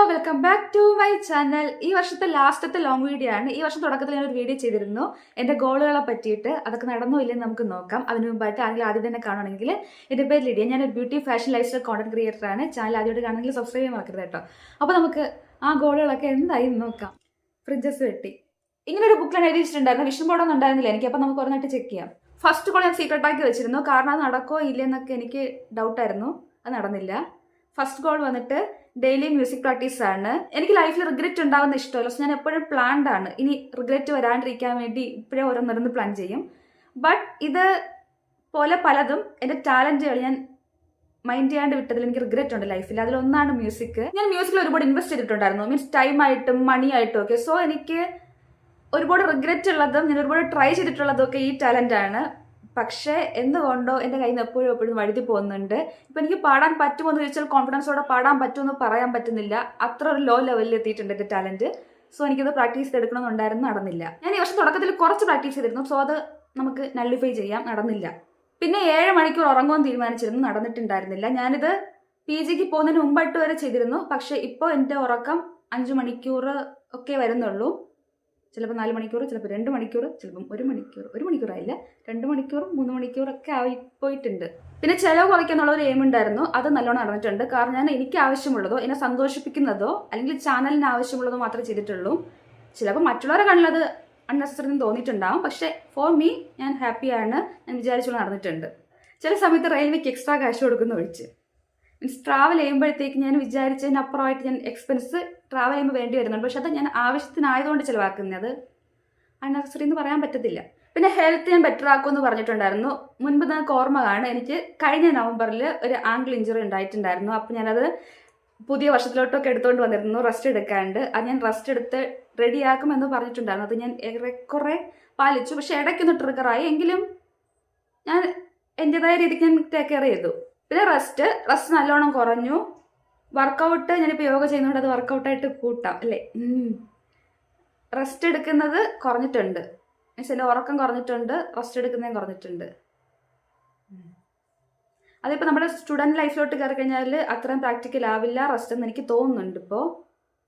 Welcome back to my channel. ഈ വർഷത്തെ ലാസ്റ്റത്തെ ലോങ് വീഡിയോ ആണ്. ഈ വർഷം തുടക്കത്തിൽ ഞാനൊരു വീഡിയോ ചെയ്തിരുന്നു എൻ്റെ ഗോളുകളെ പറ്റിയിട്ട്. അതൊക്കെ നടന്നോ ഇല്ലെന്ന് നമുക്ക് നോക്കാം. അതിന് മുമ്പായിട്ട് ആരെങ്കിലും ആദ്യം തന്നെ കാണുകയാണെങ്കിൽ എൻ്റെ പേര് ലിഡിയ. ഞാനൊരു beauty fashion lifestyle content ക്രിയേറ്ററാണ്. ചാനൽ ആദ്യമായിട്ട് കാണണമെങ്കിൽ സബ്സ്ക്രൈബ് ചെയ്യാൻ മറക്കരുത് കേട്ടോ. അപ്പോൾ നമുക്ക് ആ ഗോളുകളൊക്കെ എന്തായി നോക്കാം. ഫ്രിഡ്ജസ് വെട്ടി ഇങ്ങനൊരു ബുക്കിലാണ് എഴുതി വെച്ചിട്ടുണ്ടായിരുന്നു. വിഷൻ ബോർഡൊന്നും ഉണ്ടായിരുന്നില്ല എനിക്ക്. അപ്പോൾ നമുക്ക് ഒരെണ്ണമായിട്ട് ചെക്ക് ചെയ്യാം. ഫസ്റ്റ് ഗോൾ ഞാൻ സീക്രട്ട് ആക്കി വെച്ചിരുന്നു, കാരണം അത് നടക്കോ ഇല്ലെന്നൊക്കെ എനിക്ക് ഡൗട്ടായിരുന്നു. അത് നടന്നില്ല. ഫസ്റ്റ് ഗോൾ വന്നിട്ട് ഡെയിലി മ്യൂസിക് പ്രാക്ടീസ് ആണ്. എനിക്ക് ലൈഫിൽ റിഗ്രറ്റ് ഉണ്ടാവുന്ന ഇഷ്ടമല്ല. സോ ഞാൻ എപ്പോഴും പ്ലാൻഡ് ആണ്. ഇനി റിഗ്രറ്റ് വരാണ്ടിരിക്കാൻ വേണ്ടി ഇപ്പോഴേ ഓരോന്നിരുന്ന് പ്ലാൻ ചെയ്യും. ബട്ട് ഇത് പോലെ പലതും എൻ്റെ ടാലന്റുകൾ ഞാൻ മൈൻഡ് ചെയ്യാണ്ട് വിട്ടതിൽ എനിക്ക് റിഗ്രറ്റ് ഉണ്ട് ലൈഫിൽ. അതിലൊന്നാണ് മ്യൂസിക്. ഞാൻ മ്യൂസിക്കിൽ ഒരുപാട് ഇൻവെസ്റ്റ് ചെയ്തിട്ടുണ്ടായിരുന്നു, മീൻസ് ടൈമായിട്ടും മണിയായിട്ടും ഒക്കെ. സോ എനിക്ക് ഒരുപാട് റിഗ്രറ്റ് ഉള്ളതും ഞാൻ ഒരുപാട് ട്രൈ ചെയ്തിട്ടുള്ളതും ഒക്കെ ഈ ടാലൻ്റാണ്. പക്ഷേ എന്തുകൊണ്ടോ എൻ്റെ കയ്യിൽ നിന്ന് എപ്പോഴും വഴുതി പോകുന്നുണ്ട്. ഇപ്പം എനിക്ക് പാടാൻ പറ്റുമോ എന്ന് ചോദിച്ചാൽ കോൺഫിഡൻസോടെ പാടാൻ പറ്റുമെന്ന് പറയാൻ പറ്റുന്നില്ല. അത്ര ഒരു ലോ ലെവലിൽ എത്തിയിട്ടുണ്ട് എൻ്റെ ടാലൻറ്റ്. സോ എനിക്കത് പ്രാക്ടീസ് ചെയ്തെടുക്കണമെന്നുണ്ടായിരുന്നു, നടന്നില്ല. ഞാൻ ഈ വർഷം തുടക്കത്തിൽ കുറച്ച് പ്രാക്ടീസ് ചെയ്തിരുന്നു. സോ അത് നമുക്ക് നള്ളിഫൈ ചെയ്യാം, നടന്നില്ല. പിന്നെ 7 മണിക്കൂർ ഉറങ്ങുമെന്ന് തീരുമാനിച്ചിരുന്നു, നടന്നിട്ടുണ്ടായിരുന്നില്ല. ഞാനിത് PGക്ക് പോകുന്നതിന് മുമ്പായിട്ട് വരെ ചെയ്തിരുന്നു. പക്ഷേ ഇപ്പോൾ എൻ്റെ ഉറക്കം 5 മണിക്കൂർ ഒക്കെ വരുന്നുള്ളൂ. ചിലപ്പോൾ 4 മണിക്കൂർ, ചിലപ്പോൾ 2 മണിക്കൂർ, ചിലപ്പം 1 മണിക്കൂറായില്ല, 2 മണിക്കൂർ 3 മണിക്കൂറൊക്കെ ആയിപ്പോയിട്ടുണ്ട്. പിന്നെ ചിലവ് കുറയ്ക്കാന്നുള്ള ഒരു എയിം ഉണ്ടായിരുന്നു. അത് നല്ലോണം നടന്നിട്ടുണ്ട്. കാരണം ഞാൻ എനിക്ക് ആവശ്യമുള്ളതോ എന്നെ സന്തോഷിപ്പിക്കുന്നതോ അല്ലെങ്കിൽ ചാനലിന് ആവശ്യമുള്ളതോ മാത്രമേ ചെയ്തിട്ടുള്ളൂ. ചിലപ്പോൾ മറ്റുള്ളവരെ കണ്ടത് അൺനെസസറി തോന്നിയിട്ടുണ്ടാവും. പക്ഷേ ഫോർ മീ ഞാൻ ഹാപ്പിയാണ്. ഞാൻ വിചാരിച്ചുള്ള നടന്നിട്ടുണ്ട്. ചില സമയത്ത് റെയിൽവേക്ക് എക്സ്ട്രാ കാശ് കൊടുക്കുന്ന ഒഴിച്ച്, മീൻസ് ട്രാവൽ ചെയ്യുമ്പോഴത്തേക്ക് ഞാൻ വിചാരിച്ചതിനപ്പുറമായിട്ട് ഞാൻ എക്സ്പെൻസ് ട്രാവൽ ചെയ്യുമ്പോൾ വേണ്ടി വരുന്നുണ്ട്. പക്ഷെ അത് ഞാൻ ആവശ്യത്തിനായതുകൊണ്ട് ചിലവാക്കുന്നത്. അൺനെസസറി എന്ന് പറയാൻ പറ്റത്തില്ല. പിന്നെ ഹെൽത്ത് ഞാൻ ബെറ്റർ ആക്കുമെന്ന് പറഞ്ഞിട്ടുണ്ടായിരുന്നു. മുൻപ് നിങ്ങൾക്ക് ഓർമ്മ കാണും, എനിക്ക് കഴിഞ്ഞ നവംബറിൽ ഒരു ആങ്കിൾ ഇഞ്ചുറി ഉണ്ടായിട്ടുണ്ടായിരുന്നു. അപ്പോൾ ഞാനത് പുതിയ വർഷത്തിലോട്ടൊക്കെ എടുത്തുകൊണ്ട് വന്നിരുന്നു, റെസ്റ്റ് എടുക്കാണ്ട്. അത് ഞാൻ റെസ്റ്റ് എടുത്ത് റെഡിയാക്കുമെന്ന് പറഞ്ഞിട്ടുണ്ടായിരുന്നു. അത് ഞാൻ ഏറെക്കുറെ പാലിച്ചു. പക്ഷെ ഇടയ്ക്കൊന്ന് ട്രിഗറായി. എങ്കിലും ഞാൻ എൻ്റെതായ രീതിക്ക് ഞാൻ ടേക്ക് കെയർ ചെയ്തു. പിന്നെ റെസ്റ്റ് നല്ലോണം കുറഞ്ഞു. വർക്കൗട്ട് ഞാനിപ്പോൾ യോഗ ചെയ്യുന്നതുകൊണ്ട് അത് വർക്കൗട്ടായിട്ട് കൂട്ടാം അല്ലേ. റെസ്റ്റ് എടുക്കുന്നത് കുറഞ്ഞിട്ടുണ്ട്, മീൻസ് എൻ്റെ ഉറക്കം കുറഞ്ഞിട്ടുണ്ട്, റെസ്റ്റ് എടുക്കുന്നതും കുറഞ്ഞിട്ടുണ്ട്. അതിപ്പോൾ നമ്മുടെ സ്റ്റുഡൻറ്റ് ലൈഫിലോട്ട് കയറി കഴിഞ്ഞാൽ അത്രയും പ്രാക്ടിക്കൽ ആവില്ല റെസ്റ്റ് എന്ന് എനിക്ക് തോന്നുന്നുണ്ട് ഇപ്പോൾ.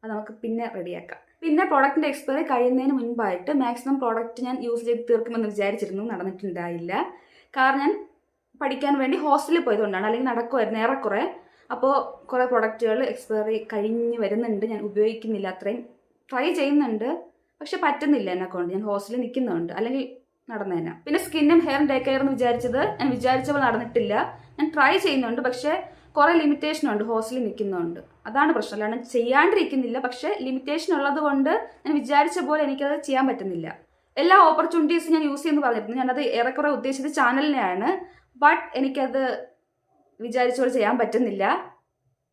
അത് നമുക്ക് പിന്നെ റെഡിയാക്കാം. പിന്നെ പ്രോഡക്റ്റിൻ്റെ എക്സ്പയറി കഴിയുന്നതിന് മുൻപായിട്ട് മാക്സിമം പ്രോഡക്റ്റ് ഞാൻ യൂസ് ചെയ്ത് തീർക്കുമെന്ന് വിചാരിച്ചിരുന്നു, നടന്നിട്ടുണ്ടായില്ല. കാരണം ഞാൻ പഠിക്കാൻ വേണ്ടി ഹോസ്റ്റലിൽ പോയതുകൊണ്ടാണ്. അല്ലെങ്കിൽ നടക്കുമായിരുന്നു ഏറെക്കുറെ. അപ്പോൾ കുറേ പ്രൊഡക്റ്റുകൾ എക്സ്പയറി കഴിഞ്ഞ് വരുന്നുണ്ട്, ഞാൻ ഉപയോഗിക്കുന്നില്ല. അത്രയും ട്രൈ ചെയ്യുന്നുണ്ട്, പക്ഷെ പറ്റുന്നില്ല എന്നെക്കൊണ്ട്. ഞാൻ ഹോസ്റ്റലിൽ നിൽക്കുന്നുണ്ട്, അല്ലെങ്കിൽ നടന്നേനെ. പിന്നെ സ്കിന്നും ഹെയറും ടേക്ക് കെയർ എന്ന് വിചാരിച്ചത് ഞാൻ വിചാരിച്ച പോലെ നടന്നിട്ടില്ല. ഞാൻ ട്രൈ ചെയ്യുന്നുണ്ട്, പക്ഷേ കുറേ ലിമിറ്റേഷൻ ഉണ്ട് ഹോസ്റ്റലിൽ നിൽക്കുന്നുണ്ട്. അതാണ് പ്രശ്നം. അല്ലാണ്ട് ചെയ്യാണ്ടിരിക്കുന്നില്ല, പക്ഷേ ലിമിറ്റേഷൻ ഉള്ളത് കൊണ്ട് ഞാൻ വിചാരിച്ച പോലെ എനിക്കത് ചെയ്യാൻ പറ്റുന്നില്ല. എല്ലാ ഓപ്പർച്യൂണിറ്റീസും ഞാൻ യൂസ് ചെയ്യുമെന്ന് പറഞ്ഞിരുന്നു. ഞാനത് ഏറെക്കുറെ ഉദ്ദേശിച്ചത് ചാനലിനെയാണ്. ബട്ട് എനിക്കത് വിചാരിച്ച പോലെ ചെയ്യാൻ പറ്റുന്നില്ല.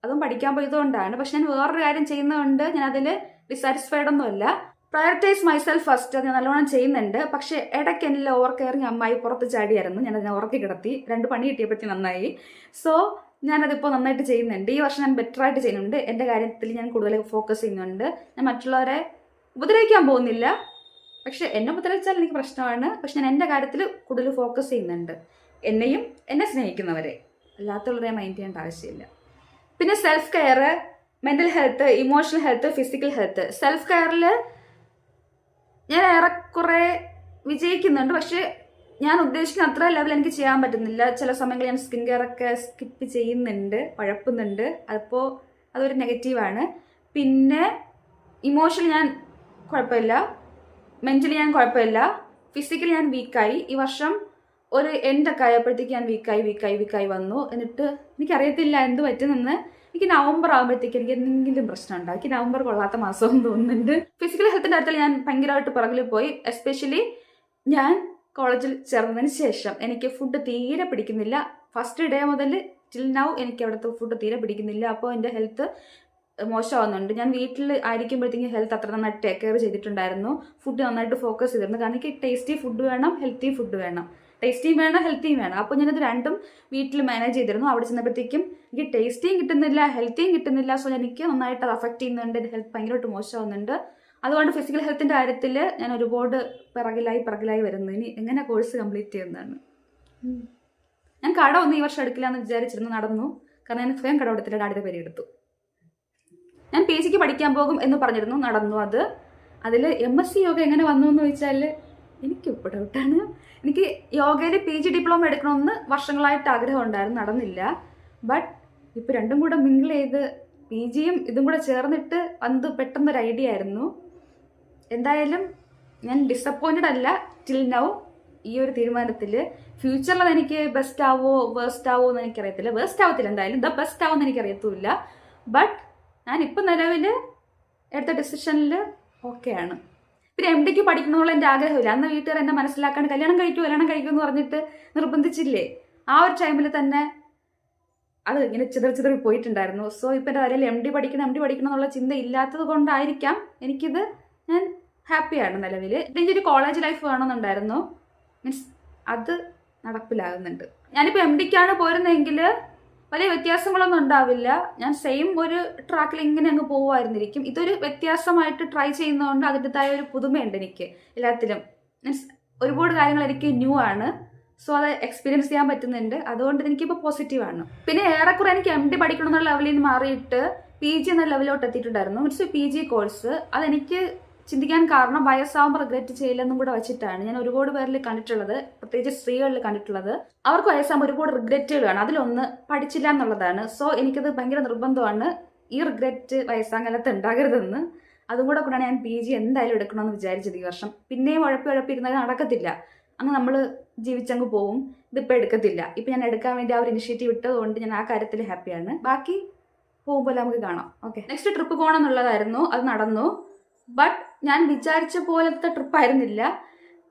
അതും പഠിക്കാൻ പോയതുകൊണ്ടാണ്. പക്ഷെ ഞാൻ വേറൊരു കാര്യം ചെയ്യുന്നതുകൊണ്ട് ഞാൻ അതിൽ ഡിസാറ്റിസ്ഫൈഡ് ഒന്നുമല്ല. പ്രയോറിറ്റൈസ് മൈസെൽഫ് ഫസ്റ്റ്, അത് ഞാൻ നല്ലോണം ചെയ്യുന്നുണ്ട്. പക്ഷേ ഇടയ്ക്ക് എന്നിൽ ഓവർ കെയറിങ് അമ്മായി പുറത്ത് ചാടിയായിരുന്നു. ഞാനതിനെ ഉറക്കി കിടത്തി. 2 പണി കിട്ടിയപ്പോഴത്തേക്ക് നന്നായി. സോ ഞാനതിപ്പോൾ നന്നായിട്ട് ചെയ്യുന്നുണ്ട്. ഈ വർഷം ഞാൻ ബെറ്ററായിട്ട് ചെയ്യുന്നുണ്ട്. എൻ്റെ കാര്യത്തിൽ ഞാൻ കൂടുതൽ ഫോക്കസ് ചെയ്യുന്നുണ്ട്. ഞാൻ മറ്റുള്ളവരെ ഉപദ്രവിക്കാൻ പോകുന്നില്ല. പക്ഷെ എന്നെ ഉപദ്രവിച്ചാൽ എനിക്ക് പ്രശ്നമാണ്. പക്ഷെ ഞാൻ എൻ്റെ കാര്യത്തിൽ കൂടുതൽ ഫോക്കസ് ചെയ്യുന്നുണ്ട്. എന്നെയും എന്നെ സ്നേഹിക്കുന്നവരെ, അല്ലാത്തുള്ളവരെ മൈൻഡ് ചെയ്യേണ്ട ആവശ്യമില്ല. പിന്നെ self care, mental health, emotional health, physical health. Self കെയറിൽ ഞാൻ ഏറെക്കുറെ വിജയിക്കുന്നുണ്ട്. പക്ഷേ ഞാൻ ഉദ്ദേശിക്കുന്ന അത്ര ലെവൽ എനിക്ക് ചെയ്യാൻ പറ്റുന്നില്ല. ചില സമയങ്ങളിൽ ഞാൻ സ്കിൻ കെയർ ഒക്കെ സ്കിപ്പ് ചെയ്യുന്നുണ്ട്, പഴപ്പുന്നുണ്ട്. അതിപ്പോൾ അതൊരു നെഗറ്റീവാണ്. പിന്നെ ഇമോഷണൽ ഞാൻ കുഴപ്പമില്ല, മെൻ്റലി ഞാൻ കുഴപ്പമില്ല, ഫിസിക്കലി ഞാൻ വീക്കായി. ഈ വർഷം ഒരു എൻഡൊക്കെ ആയപ്പോഴത്തേക്ക് ഞാൻ വീക്കായി വന്നു. എന്നിട്ട് എനിക്കറിയത്തില്ല എന്ത് പറ്റുമെന്ന്. എനിക്ക് നവംബർ ആകുമ്പോഴത്തേക്ക് എനിക്ക് എന്തെങ്കിലും പ്രശ്നം ഉണ്ടാകും. എനിക്ക് നവംബർ കൊള്ളാത്ത മാസവും തോന്നുന്നുണ്ട്. ഫിസിക്കൽ ഹെൽത്തിൻ്റെ കാര്യത്തിൽ ഞാൻ ഭയങ്കരമായിട്ട് പുറകിൽ പോയി. എസ്പെഷ്യലി ഞാൻ കോളേജിൽ ചേർന്നതിന് ശേഷം എനിക്ക് ഫുഡ് തീരെ പിടിക്കുന്നില്ല. ഫസ്റ്റ് ഡേ മുതൽ ടിൽ നൗ എനിക്ക് അവിടുത്തെ ഫുഡ് തീരെ പിടിക്കുന്നില്ല. അപ്പോൾ എൻ്റെ ഹെൽത്ത് മോശമാവുന്നുണ്ട്. ഞാൻ വീട്ടിൽ ആയിരിക്കുമ്പോഴത്തേക്കും ഹെൽത്ത് അത്ര നന്നായിട്ട് ടേക്ക് കെയർ ചെയ്തിട്ടുണ്ടായിരുന്നു. ഫുഡ് നന്നായിട്ട് ഫോക്കസ് ചെയ്തിരുന്നു. കാരണം എനിക്ക് ടേസ്റ്റി ഫുഡ് വേണം, ഹെൽത്തി ഫുഡ് വേണം. ടേസ്റ്റിയും വേണം, ഹെൽത്തിയും വേണം. അപ്പോൾ ഞാനത് രണ്ടും വീട്ടിൽ മാനേജ് ചെയ്തിരുന്നു. അവിടെ ചെന്നപ്പോഴത്തേക്കും എനിക്ക് ടേസ്റ്റിയും കിട്ടുന്നില്ല, ഹെൽത്തിയും കിട്ടുന്നില്ല. സോ എനിക്ക് നന്നായിട്ട് അത് അഫക്റ്റ് ചെയ്യുന്നുണ്ട്. എൻ്റെ ഹെൽത്ത് ഭയങ്കരമായിട്ട് മോശമാവുന്നുണ്ട്. അതുകൊണ്ട് ഫിസിക്കൽ ഹെൽത്തിൻ്റെ കാര്യത്തിൽ ഞാൻ ഒരുപാട് പിറകിലായി വരുന്നു. ഇനി എങ്ങനെ കോഴ്സ് കംപ്ലീറ്റ് ചെയ്യുന്നതാണ്. ഞാൻ കട ഒന്നും ഈ വർഷം എടുക്കില്ല എന്ന് വിചാരിച്ചിരുന്നു, നടന്നു. കാരണം ഞാൻ സ്വയം കട എടുത്തിട്ട് ഡാഡിയുടെ പേര് എടുത്തു. ഞാൻ PG ക്ക് പഠിക്കാൻ പോകും എന്ന് പറഞ്ഞിരുന്നു, നടന്നു അത്. അതിൽ MSc യോഗ എങ്ങനെ വന്നു എന്ന് ചോദിച്ചാൽ എനിക്ക് ഇപ്പോൾ ഡൗട്ടാണ്. എനിക്ക് യോഗയിൽ PG ഡിപ്ലോമ എടുക്കണമെന്ന് വർഷങ്ങളായിട്ട് ആഗ്രഹം ഉണ്ടായിരുന്നു, നടന്നില്ല. ബട്ട് ഇപ്പോൾ രണ്ടും കൂടെ മിങ്കിൾ ചെയ്ത് PG യും ഇതും കൂടെ ചേർന്നിട്ട് വന്ന് പെട്ടെന്നൊരു ഐഡിയ ആയിരുന്നു. എന്തായാലും ഞാൻ ഡിസപ്പോയിൻറ്റഡ് അല്ല ടിൽ നൗ ഈ ഒരു തീരുമാനത്തിൽ. ഫ്യൂച്ചറിൽ അത് എനിക്ക് ബെസ്റ്റ് ആവോ വേസ്റ്റ് ആവോ എന്ന് എനിക്കറിയത്തില്ല. വേസ്റ്റ് ആവത്തില്ല, എന്തായാലും ദ ബെസ്റ്റ് ആവുമെന്ന് എനിക്കറിയത്തുമില്ല. ബട്ട് ഞാനിപ്പോൾ നിലവിൽ എടുത്ത ഡിസിഷനിൽ ഓക്കെയാണ്. പിന്നെ MD ക്ക് പഠിക്കണമെന്നുള്ള എൻ്റെ ആഗ്രഹമില്ല. അന്ന് വീട്ടുകാർ എന്നെ മനസ്സിലാക്കാണ്ട് കല്യാണം കഴിക്കുമെന്ന് പറഞ്ഞിട്ട് നിർബന്ധിച്ചില്ലേ. ആ ഒരു ടൈമിൽ തന്നെ അത് ഇങ്ങനെ ചിതറി പോയിട്ടുണ്ടായിരുന്നു. സോ ഇപ്പം എൻ്റെ തലയിൽ MD പഠിക്കണം എന്നുള്ള ചിന്ത ഇല്ലാത്തത് കൊണ്ടായിരിക്കാം എനിക്കിത്, ഞാൻ ഹാപ്പിയാണ് നിലവിൽ. എനിക്കൊരു കോളേജ് ലൈഫ് വേണമെന്നുണ്ടായിരുന്നു, മീൻസ് അത് നടപ്പിലാകുന്നുണ്ട്. ഞാനിപ്പോൾ MD ക്കാണ് പോരുന്നതെങ്കിൽ വലിയ വ്യത്യാസങ്ങളൊന്നും ഉണ്ടാവില്ല. ഞാൻ സെയിം ഒരു ട്രാക്കിൽ ഇങ്ങനെ അങ്ങ് പോകുമായിരുന്നിരിക്കും. ഇതൊരു വ്യത്യാസമായിട്ട് ട്രൈ ചെയ്യുന്നതുകൊണ്ട് അതിൻ്റെതായ ഒരു പുതുമയുണ്ട് എനിക്ക് എല്ലാത്തിലും. മീൻസ് ഒരുപാട് കാര്യങ്ങൾ എനിക്ക് ന്യൂ ആണ്. സോ അത് എക്സ്പീരിയൻസ് ചെയ്യാൻ പറ്റുന്നുണ്ട്. അതുകൊണ്ട് എനിക്കിപ്പോൾ പോസിറ്റീവാണ്. പിന്നെ ഏറെക്കുറെ എനിക്ക് MD പഠിക്കണം എന്നുള്ള ലെവലിൽ നിന്ന് മാറിയിട്ട് PG എന്ന ലെവലിലോട്ട് എത്തിയിട്ടുണ്ടായിരുന്നു. മീൻസ് PG കോഴ്സ് അതെനിക്ക് ചിന്തിക്കാൻ കാരണം വയസ്സാവുമ്പോൾ റിഗ്രറ്റ് ചെയ്യില്ലെന്നും കൂടെ വെച്ചിട്ടാണ്. ഞാൻ ഒരുപാട് പേരിൽ കണ്ടിട്ടുള്ളത്, പ്രത്യേകിച്ച് സ്ത്രീകളിൽ കണ്ടിട്ടുള്ളത്, അവർക്ക് വയസ്സാകുമ്പോൾ ഒരുപാട് റിഗ്രറ്റുകളാണ്. അതിലൊന്ന് പഠിച്ചില്ല എന്നുള്ളതാണ്. സോ എനിക്കത് ഭയങ്കര നിർബന്ധമാണ് ഈ റിഗ്രറ്റ് വയസ്സാകാലത്ത് ഉണ്ടാകരുതെന്ന്. അതും കൂടെ കൊണ്ടാണ് ഞാൻ PG എന്തായാലും എടുക്കണമെന്ന് വിചാരിച്ചത് ഈ വർഷം. പിന്നെയും ഉഴപ്പിരുന്നാൽ നടക്കത്തില്ല, അങ്ങ് നമ്മൾ ജീവിച്ചങ്ങ് പോവും. ഇതിപ്പോൾ എടുക്കത്തില്ല. ഇപ്പം ഞാൻ എടുക്കാൻ വേണ്ടി ആ ഒരു ഇനിഷ്യേറ്റീവ് ഇട്ടതുകൊണ്ട് ഞാൻ ആ കാര്യത്തിൽ ഹാപ്പിയാണ്. ബാക്കി പോകുമ്പോൾ നമുക്ക് കാണാം. ഓക്കെ, നെക്സ്റ്റ് ട്രിപ്പ് പോകണം എന്നുള്ളതായിരുന്നു, അത് നടന്നു. ബട്ട് ഞാൻ വിചാരിച്ച പോലത്തെ ട്രിപ്പായിരുന്നില്ല.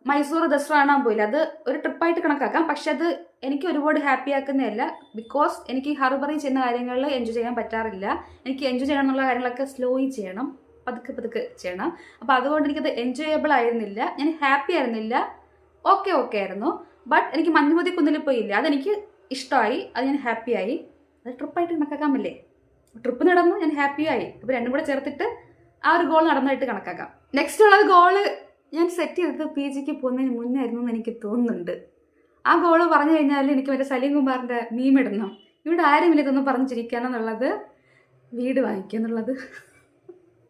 മൈസൂർ ദസറ കാണാൻ പോയില്ല, അത് ഒരു ട്രിപ്പായിട്ട് കണക്കാക്കാം. പക്ഷെ അത് എനിക്ക് ഒരുപാട് ഹാപ്പി ആക്കുന്നതല്ല. ബിക്കോസ് എനിക്ക് ഹർബറി ചെയ്യുന്ന കാര്യങ്ങളിൽ എൻജോയ് ചെയ്യാൻ പറ്റാറില്ല. എനിക്ക് എൻജോയ് ചെയ്യണം എന്നുള്ള കാര്യങ്ങളൊക്കെ സ്ലോയി ചെയ്യണം, പതുക്കെ ചെയ്യണം. അപ്പോൾ അതുകൊണ്ട് എനിക്കത് എൻജോയബിൾ ആയിരുന്നില്ല. ഞാൻ ഹാപ്പി ആയിരുന്നില്ല. ഓക്കെ ആയിരുന്നു. ബട്ട് എനിക്ക് മഞ്ഞുമതി കുന്നിൽ പോയില്ല, അതെനിക്ക് ഇഷ്ടമായി, അത് ഞാൻ ഹാപ്പിയായി. അത് ട്രിപ്പായിട്ട് കണക്കാക്കാമല്ലേ. ട്രിപ്പ് നടന്നു, ഞാൻ ഹാപ്പിയായി. അപ്പോൾ രണ്ടും കൂടെ ചേർത്തിട്ട് ആ ഒരു ഗോൾ നടന്നായിട്ട് കണക്കാക്കാം. നെക്സ്റ്റ് ഉള്ളത് ഗോള് ഞാൻ സെറ്റ് ചെയ്തത് PG ക്ക് പോകുന്നതിന് മുന്നേ ആയിരുന്നു എന്ന് എനിക്ക് തോന്നുന്നുണ്ട്. ആ ഗോള് പറഞ്ഞു കഴിഞ്ഞാൽ എനിക്ക് മറ്റേ സലീം കുമാറിൻ്റെ മീം ഇടണം, ഇവിടെ ആരുമില്ല ഇതൊന്നും പറഞ്ഞു ചിരിക്കാനെന്നുള്ളത്, വീട് വാങ്ങിക്കുക എന്നുള്ളത്.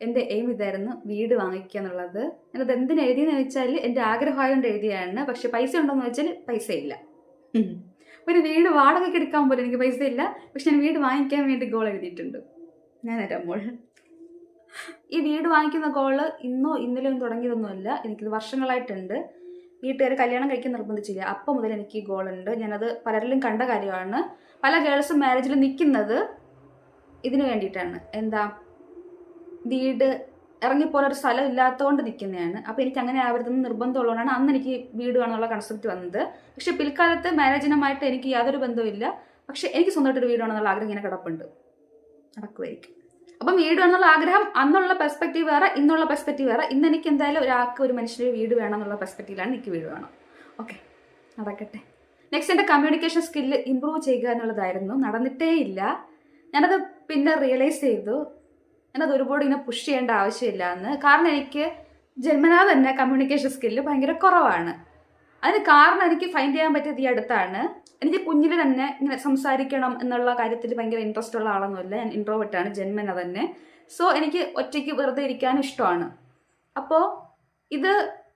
എൻ്റെ എയിം ഇതായിരുന്നു, വീട് വാങ്ങിക്കുക എന്നുള്ളത്. ഞാനത് എന്തിനു എഴുതിയെന്ന് വെച്ചാൽ എൻ്റെ ആഗ്രഹമായതുകൊണ്ട് എഴുതിയാണ്. പക്ഷെ പൈസ ഉണ്ടോയെന്ന് വെച്ചാൽ പൈസ ഇല്ല. ഒരു വീട് വാടകയ്ക്ക് എടുക്കാൻ പോലും എനിക്ക് പൈസ ഇല്ല. പക്ഷെ ഞാൻ വീട് വാങ്ങിക്കാൻ വേണ്ടി ഗോൾ എഴുതിയിട്ടുണ്ട്. ഞാൻ തരുമ്പോൾ ഈ വീട് വാങ്ങിക്കുന്ന ഗോള് ഇന്നോ ഇന്നലെയും തുടങ്ങിയതൊന്നുമല്ല, എനിക്കിത് വർഷങ്ങളായിട്ടുണ്ട്. വീട്ടുകാർ കല്യാണം കഴിക്കാൻ നിർബന്ധിച്ചില്ല, അപ്പം മുതൽ എനിക്ക് ഈ ഗോളുണ്ട്. ഞാനത് പലരിലും കണ്ട കാര്യമാണ്. പല ഗേൾസും മാരേജിൽ നിൽക്കുന്നത് ഇതിനു വേണ്ടിയിട്ടാണ്. എന്താ, വീട് ഇറങ്ങിപ്പോലൊരു സ്ഥലം ഇല്ലാത്തതുകൊണ്ട് നിൽക്കുന്നതാണ്. അപ്പോൾ എനിക്ക് അങ്ങനെ ആവരുതെന്ന് നിർബന്ധമുള്ളതുകൊണ്ടാണ് അന്ന് എനിക്ക് വീട് വേണമെന്നുള്ള കൺസെപ്റ്റ് വന്നത്. പക്ഷെ പിൽക്കാലത്ത് മാരേജിനുമായിട്ട് എനിക്ക് യാതൊരു ബന്ധവുമില്ല. പക്ഷെ എനിക്ക് സ്വന്തമായിട്ടൊരു വീട് വേണമെന്നുള്ള ആഗ്രഹം ഇങ്ങനെ കിടപ്പുണ്ട്, നടക്കുമായിരിക്കും. അപ്പം വീട് വേണമെന്നുള്ള ആഗ്രഹം അന്നുള്ള പെർസ്പെക്റ്റീവ് വേറെ, ഇന്നുള്ള പെർസ്പെക്റ്റീവ് വേറെ. ഇന്ന് എനിക്ക് എന്തായാലും ഒരു മനുഷ്യന് വീട് വേണം എന്നുള്ള പെർസ്പെക്റ്റീവിലാണ് എനിക്ക് വീട് വേണം. ഓക്കെ, നടക്കട്ടെ. നെക്സ്റ്റ് എൻ്റെ കമ്മ്യൂണിക്കേഷൻ സ്കില്ല് ഇമ്പ്രൂവ് ചെയ്യുക എന്നുള്ളതായിരുന്നു. നടന്നിട്ടേ ഇല്ല. ഞാനത് പിന്നെ റിയലൈസ് ചെയ്തു, ഞാനത് ഒരുപാട് ഇങ്ങനെ പുഷ് ചെയ്യേണ്ട ആവശ്യമില്ല എന്ന്. കാരണം എനിക്ക് ജന്മനാ തന്നെ കമ്മ്യൂണിക്കേഷൻ സ്കില്ല് ഭയങ്കര കുറവാണ്. അതിന് കാരണം എനിക്ക് ഫൈൻഡ് ചെയ്യാൻ പറ്റിയത് ഈ അടുത്താണ്. എനിക്ക് കുഞ്ഞിൽ തന്നെ ഇങ്ങനെ സംസാരിക്കണം എന്നുള്ള കാര്യത്തിൽ ഭയങ്കര ഇൻട്രസ്റ്റ് ഉള്ള ആളൊന്നുമില്ല. ഞാൻ ഇൻട്രോവേർട്ടാണ് ജന്മന തന്നെ. സോ എനിക്ക് ഒറ്റയ്ക്ക് വെറുതെ ഇരിക്കാനും ഇഷ്ടമാണ്. അപ്പോൾ ഇത്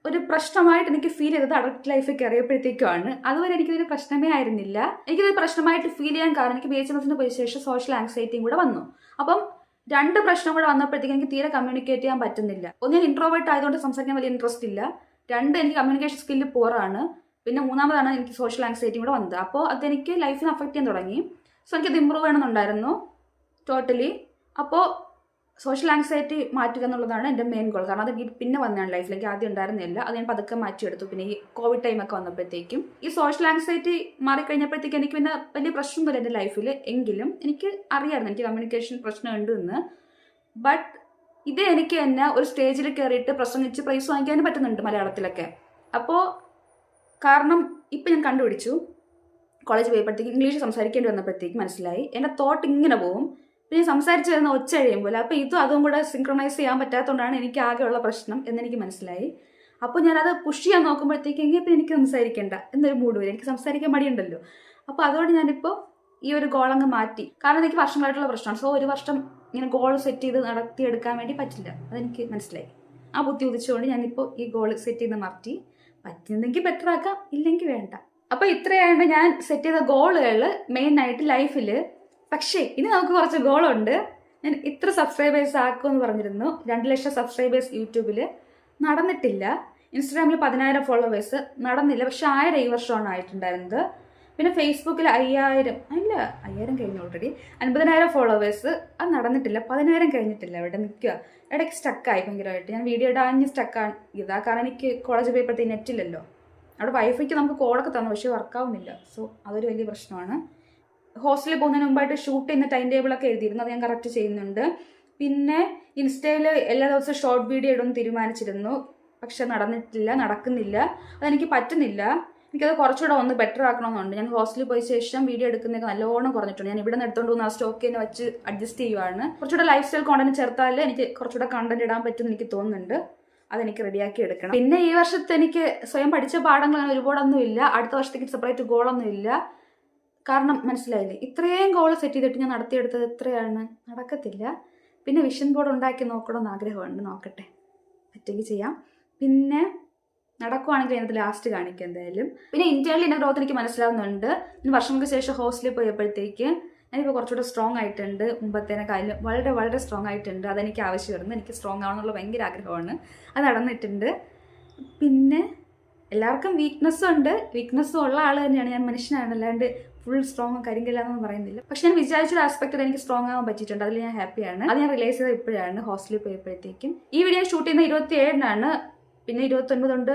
ഒരു പ്രശ്നമായിട്ട് എനിക്ക് ഫീൽ ചെയ്തത് അഡൽട്ട് ലൈഫിൽ കയറിയപ്പോഴത്തേക്കുമാണ്. അതുവരെ എനിക്കിതൊരു പ്രശ്നമേ ആയിരുന്നില്ല. എനിക്കിത് പ്രശ്നമായിട്ട് ഫീൽ ചെയ്യാൻ കാരണം എനിക്ക് BHMS പോയ ശേഷം സോഷ്യൽ ആങ്സൈറ്റിയും കൂടെ വന്നു. അപ്പം രണ്ട് പ്രശ്നം കൂടെ വന്നപ്പോഴത്തേക്ക് എനിക്ക് തീരെ കമ്മ്യൂണിക്കേറ്റ് ചെയ്യാൻ പറ്റുന്നില്ല. ഒന്ന്, ഞാൻ ഇൻട്രോവേർട്ട് ആയതുകൊണ്ട് സംസാരിക്കാൻ വലിയ ഇൻട്രസ്റ്റ് ഇല്ല. രണ്ട്, എനിക്ക് കമ്മ്യൂണിക്കേഷൻ സ്കില്ല് പോറാണ്. പിന്നെ മൂന്നാമതാണ് എനിക്ക് സോഷ്യൽ ആങ്സൈറ്റിയും കൂടെ വന്നത്. അപ്പോൾ അതെനിക്ക് ലൈഫിനെ അഫക്റ്റ് ചെയ്യാൻ തുടങ്ങി. സോ എനിക്കത് ഇമ്പ്രൂവ് ചെയ്യണമെന്നുണ്ടായിരുന്നു ടോട്ടലി. അപ്പോൾ സോഷ്യൽ ആങ്സൈറ്റി മാറ്റുക എന്നുള്ളതാണ് എൻ്റെ മെയിൻ ഗോൾ. കാരണം അത് പിന്നെ വന്നതാണ് ലൈഫിലേക്ക്, ആദ്യം ഉണ്ടായിരുന്നില്ല. അത് ഞാൻ പതുക്കെ മാറ്റിയെടുത്തു. പിന്നെ ഈ കോവിഡ് ടൈമൊക്കെ വന്നപ്പോഴത്തേക്കും ഈ സോഷ്യൽ ആങ്സൈറ്റി മാറിക്കഴിഞ്ഞപ്പോഴത്തേക്കും എനിക്ക് പിന്നെ വലിയ പ്രശ്നമൊന്നുമില്ല എൻ്റെ ലൈഫിൽ. എങ്കിലും എനിക്ക് അറിയാമായിരുന്നു എനിക്ക് കമ്മ്യൂണിക്കേഷൻ പ്രശ്നമുണ്ട് എന്ന്. ബട്ട് ഇത് എനിക്ക് തന്നെ ഒരു സ്റ്റേജിൽ കയറിയിട്ട് പ്രസംഗിച്ച് പ്രൈസ് വാങ്ങിക്കാനും പറ്റുന്നുണ്ട് മലയാളത്തിലൊക്കെ. അപ്പോൾ കാരണം ഇപ്പം ഞാൻ കണ്ടുപിടിച്ചു, കോളേജ് പോയപ്പോഴത്തേക്ക് ഇംഗ്ലീഷ് സംസാരിക്കേണ്ടി വന്നപ്പോഴത്തേക്ക് മനസ്സിലായി എൻ്റെ തോട്ട് ഇങ്ങനെ പോകും. പിന്നെ സംസാരിച്ച് വരുന്ന ഒച്ച കഴിയുമ്പോൾ അപ്പോൾ അതും കൂടെ സിങ്ക്രണൈസ് ചെയ്യാൻ പറ്റാത്തതുകൊണ്ടാണ് എനിക്ക് ആകെയുള്ള പ്രശ്നം എന്നെനിക്ക് മനസ്സിലായി. അപ്പോൾ ഞാനത് പുഷ് ചെയ്യാൻ നോക്കുമ്പോഴത്തേക്ക് എങ്ങനെ എനിക്ക് സംസാരിക്കേണ്ട എന്നൊരു മൂഡ് വരും. എനിക്ക് സംസാരിക്കാൻ മടിയുണ്ടല്ലോ. അപ്പോൾ അതുകൊണ്ട് ഞാനിപ്പോൾ ഈ ഒരു ഗോളങ്ങ് മാറ്റി. കാരണം എനിക്ക് വർഷങ്ങളായിട്ടുള്ള പ്രശ്നമാണ്. സോ ഒരു വർഷം ഇങ്ങനെ ഗോൾ സെറ്റ് ചെയ്ത് നടത്തിയെടുക്കാൻ വേണ്ടി പറ്റില്ല. അതെനിക്ക് മനസ്സിലായി. ആ ബുദ്ധി ഉദിച്ചുകൊണ്ട് ഞാനിപ്പോൾ ഈ ഗോൾ സെറ്റ് ചെയ്ത് മാറ്റി. പറ്റുന്നെങ്കിൽ ബെറ്റർ ആക്കാം, ഇല്ലെങ്കിൽ വേണ്ട. അപ്പോൾ ഇത്രയാണ് ഞാൻ സെറ്റ് ചെയ്ത ഗോളുകൾ മെയിനായിട്ട് ലൈഫിൽ. പക്ഷേ ഇനി നമുക്ക് കുറച്ച് ഗോളുണ്ട്. ഞാൻ ഇത്ര സബ്സ്ക്രൈബേഴ്സ് ആക്കുമെന്ന് പറഞ്ഞിരുന്നു. 2 ലക്ഷം സബ്സ്ക്രൈബേഴ്സ് യൂട്യൂബിൽ നടന്നിട്ടില്ല. ഇൻസ്റ്റാഗ്രാമിൽ 10,000 ഫോളോവേഴ്സ് നടന്നില്ല. പക്ഷെ 1000 ഈ വർഷമാണ് ആയിട്ടുണ്ടായിരുന്നത്. പിന്നെ ഫേസ്ബുക്കിൽ 5,000 കഴിഞ്ഞു ഓൾറെഡി. 50,000 ഫോളോവേഴ്സ്, അത് നടന്നിട്ടില്ല. 10,000 കഴിഞ്ഞിട്ടില്ല. ഇവിടെ നിൽക്കുക. ഇടയ്ക്ക് സ്റ്റക്കായി ഭയങ്കരമായിട്ട്. ഞാൻ വീഡിയോ ഇടാഞ്ഞ് സ്റ്റക്കാണ് ഇതാ. കാരണം എനിക്ക് കോളേജ് പോയപ്പോഴത്തേക്ക് നെറ്റില്ലല്ലോ. അവിടെ വൈഫൈക്ക് നമുക്ക് കോളൊക്കെ തന്നു, പക്ഷേ വർക്കാവുന്നില്ല. സോ അതൊരു വലിയ പ്രശ്നമാണ്. ഹോസ്റ്റലിൽ പോകുന്നതിന് മുമ്പായിട്ട് ഷൂട്ട് ചെയ്യുന്ന ടൈം ടേബിളൊക്കെ എഴുതിയിരുന്നു. അത് ഞാൻ കറക്റ്റ് ചെയ്യുന്നുണ്ട്. പിന്നെ ഇൻസ്റ്റയിൽ എല്ലാ ദിവസവും ഷോർട്ട് വീഡിയോ ഇടുമെന്ന് തീരുമാനിച്ചിരുന്നു. പക്ഷെ നടക്കുന്നില്ല. അതെനിക്ക് പറ്റുന്നില്ല. എനിക്കത് കുറച്ചുകൂടെ ഒന്ന് ബെറ്റർ ആക്കണമെന്നുണ്ട്. ഞാൻ ഹോസ്റ്റലിൽ പോയ ശേഷം വീഡിയോ എടുക്കുന്നതൊക്കെ നല്ലോണം കുറഞ്ഞിട്ടുണ്ട്. ഞാൻ ഇവിടെ നിന്ന് എടുത്തുകൊണ്ട് പോകുന്ന ആ സ്റ്റോക്ക് തന്നെ വെച്ച് അഡ്ജസ്റ്റ് ചെയ്യുവാണ്. കുറച്ചുകൂടെ ലൈഫ് സ്റ്റൈൽ കോണ്ടന്റ് ചേർത്താൽ എനിക്ക് കുറച്ചുകൂടെ കണ്ടന്റ് ഇടാൻ പറ്റുമെന്ന് എനിക്ക് തോന്നുന്നുണ്ട്. അതെനിക്ക് റെഡിയാക്കി എടുക്കണം. പിന്നെ ഈ വർഷത്തെ എനിക്ക് സ്വയം പഠിച്ച പാഠങ്ങൾ അങ്ങനെ ഒരുപാടൊന്നും ഇല്ല. അടുത്ത വർഷത്തേക്ക് സെപ്പറേറ്റ് ഗോളൊന്നും ഇല്ല. കാരണം മനസ്സിലായില്ലേ, ഇത്രയും ഗോൾ സെറ്റ് ചെയ്തിട്ട് ഞാൻ നടത്തിയെടുത്തത് എത്രയാണ്? നടക്കത്തില്ല. പിന്നെ വിഷൻ ബോർഡ് ഉണ്ടാക്കി നോക്കണമെന്ന് ആഗ്രഹമുണ്ട്. നോക്കട്ടെ, പറ്റുമെങ്കിൽ ചെയ്യാം. പിന്നെ നടക്കുവാണെങ്കിൽ അതിനകത്ത് ലാസ്റ്റ് കാണിക്കുക എന്തായാലും. പിന്നെ ഇന്റേണലി എൻ്റെ ഗ്രോത്ത് എനിക്ക് മനസ്സിലാവുന്നുണ്ട്. ഞാൻ വർഷങ്ങൾക്ക് ശേഷം ഹോസ്റ്റലിൽ പോയപ്പോഴത്തേക്ക് ഞാനിപ്പോൾ കുറച്ചുകൂടെ സ്ട്രോങ് ആയിട്ടുണ്ട്. മുമ്പത്തേനെക്കാളും വളരെ വളരെ സ്ട്രോങ് ആയിട്ടുണ്ട്. അതെനിക്ക് ആവശ്യമായിരുന്നു. എനിക്ക് സ്ട്രോങ് ആവണമെന്നുള്ള ഭയങ്കര ആഗ്രഹമാണ്. അത് നടന്നിട്ടുണ്ട്. പിന്നെ എല്ലാവർക്കും വീക്ക്നെസ്സും ഉണ്ട്. വീക്ക്നെസ്സും ഉള്ള ആൾ തന്നെയാണ്. ഞാൻ മനുഷ്യനാണ്, അല്ലാണ്ട് ഫുൾ സ്ട്രോങ് കരിങ്കില്ലാന്നൊന്നും പറയുന്നില്ല. പക്ഷെ ഞാൻ വിചാരിച്ചൊരു ആസ്പെക്റ്റിൽ എനിക്ക് സ്ട്രോങ് ആവാൻ പറ്റിയിട്ടുണ്ട്. അതിൽ ഞാൻ ഹാപ്പിയാണ്. അത് ഞാൻ റിയലൈസ് ചെയ്തത് ഇപ്പോഴാണ് ഹോസ്റ്റലിൽ പോയപ്പോഴത്തേക്കും. ഈ വീഡിയോ ഷൂട്ട് ചെയ്യുന്ന 27-നാണ്. പിന്നെ 29 ഉണ്ട്,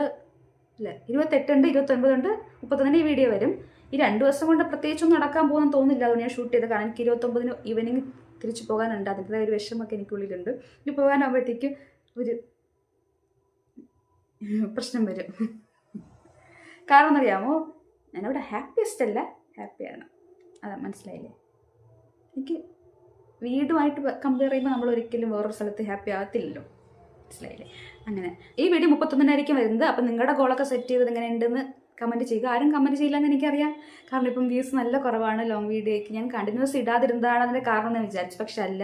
ഇല്ല 28 ഉണ്ട്, 29 ഉണ്ട്, 31 ഈ വീഡിയോ വരും. ഈ 2 ദിവസം കൊണ്ട് പ്രത്യേകിച്ചൊന്നും നടക്കാൻ പോകുന്ന തോന്നില്ല. അതുകൊണ്ട് ഞാൻ ഷൂട്ട് ചെയ്തത്. കാരണം എനിക്ക് 29 ഈവനിങ് തിരിച്ചു പോകാനുണ്ട്. അതിൻ്റെ ഒരു വിഷമൊക്കെ എനിക്കുള്ളിലുണ്ട്. ഇനി പോകാനാകുമ്പോഴത്തേക്കും ഒരു പ്രശ്നം വരും. കാരണം എന്നറിയാമോ, ഞാനിവിടെ ഹാപ്പിയസ്റ്റ് അല്ല, ഹാപ്പിയാണ്. അതാ മനസ്സിലായില്ലേ? എനിക്ക് വീടുമായിട്ട് കമ്പയർ ചെയ്യുമ്പോൾ നമ്മൾ ഒരിക്കലും വേറൊരു സ്ഥലത്ത് ഹാപ്പി ആകത്തില്ലല്ലോ. മനസ്സിലായില്ലേ? അങ്ങനെ ഈ വീഡിയോ 31-നായിരിക്കും വരുന്നത്. അപ്പം നിങ്ങളുടെ ഗോളൊക്കെ സെറ്റ് ചെയ്തത് എങ്ങനെ ഉണ്ടെന്ന് കമൻറ്റ് ചെയ്യുക. ആരും കമൻറ്റ് ചെയ്യില്ലെന്ന് എനിക്കറിയാം. കാരണം ഇപ്പം വ്യൂസ് നല്ല കുറവാണ് ലോങ് വീഡിയോയ്ക്ക്. ഞാൻ കണ്ടിന്യൂസ് ഇടാതിരുന്നതാണ് അതിൻ്റെ കാരണം എന്ന് വിചാരിച്ചു. പക്ഷെ അല്ല,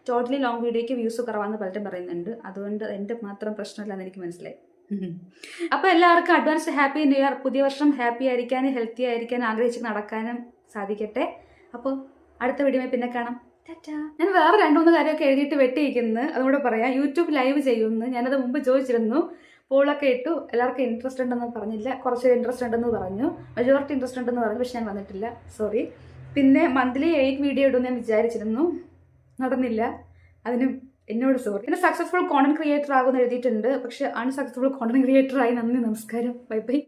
ടോട്ടലി ലോങ് വീഡിയോയ്ക്ക് വ്യൂസ് കുറവാണെന്ന് പലരും പറയുന്നുണ്ട്. അതുകൊണ്ട് എൻ്റെ മാത്രം പ്രശ്നമില്ലെന്ന് എനിക്ക് മനസ്സിലായി. അപ്പോൾ എല്ലാവർക്കും അഡ്വാൻസ് ഹാപ്പി ന്യൂ ഇയർ. പുതിയ വർഷം ഹാപ്പി ആയിരിക്കാനും ഹെൽത്തി ആയിരിക്കാനും ആഗ്രഹിച്ച് നടക്കാനും സാധിക്കട്ടെ. അപ്പോൾ അടുത്ത വീഡിയോയിൽ പിന്നെ കാണാം. ഞാൻ വേറെ 2-3 കാര്യമൊക്കെ എഴുതിയിട്ട് വെട്ടിയിരിക്കുന്നത്, അതുകൂടെ പറയാം. യൂട്യൂബ് ലൈവ് ചെയ്യുമെന്ന് ഞാനത് മുമ്പ് ചോദിച്ചിരുന്നു. പോളൊക്കെ ഇട്ടു. എല്ലാവർക്കും ഇൻട്രസ്റ്റ് ഉണ്ടെന്ന് പറഞ്ഞില്ല. കുറച്ച് ഇൻട്രസ്റ്റ് ഉണ്ടെന്ന് പറഞ്ഞു. മെജോറിറ്റി ഇൻട്രസ്റ്റ് ഉണ്ടെന്ന് പറഞ്ഞു. പക്ഷെ ഞാൻ വന്നിട്ടില്ല, സോറി. പിന്നെ മന്ത്ലി 8 വീഡിയോ ഇടുമെന്ന് ഞാൻ വിചാരിച്ചിരുന്നു. നടന്നില്ല. അതിനും എന്നോട് സോറി. പിന്നെ സക്സസ്ഫുൾ കോണ്ടന്റ് ക്രിയേറ്റർ ആകുമെന്ന് എഴുതിയിട്ടുണ്ട്. പക്ഷെ അൺസക്സസ്ഫുൾ കോണ്ടന്റ് ക്രിയേറ്റർ ആയി. നന്ദി, നമസ്കാരം, ബൈ ബൈ.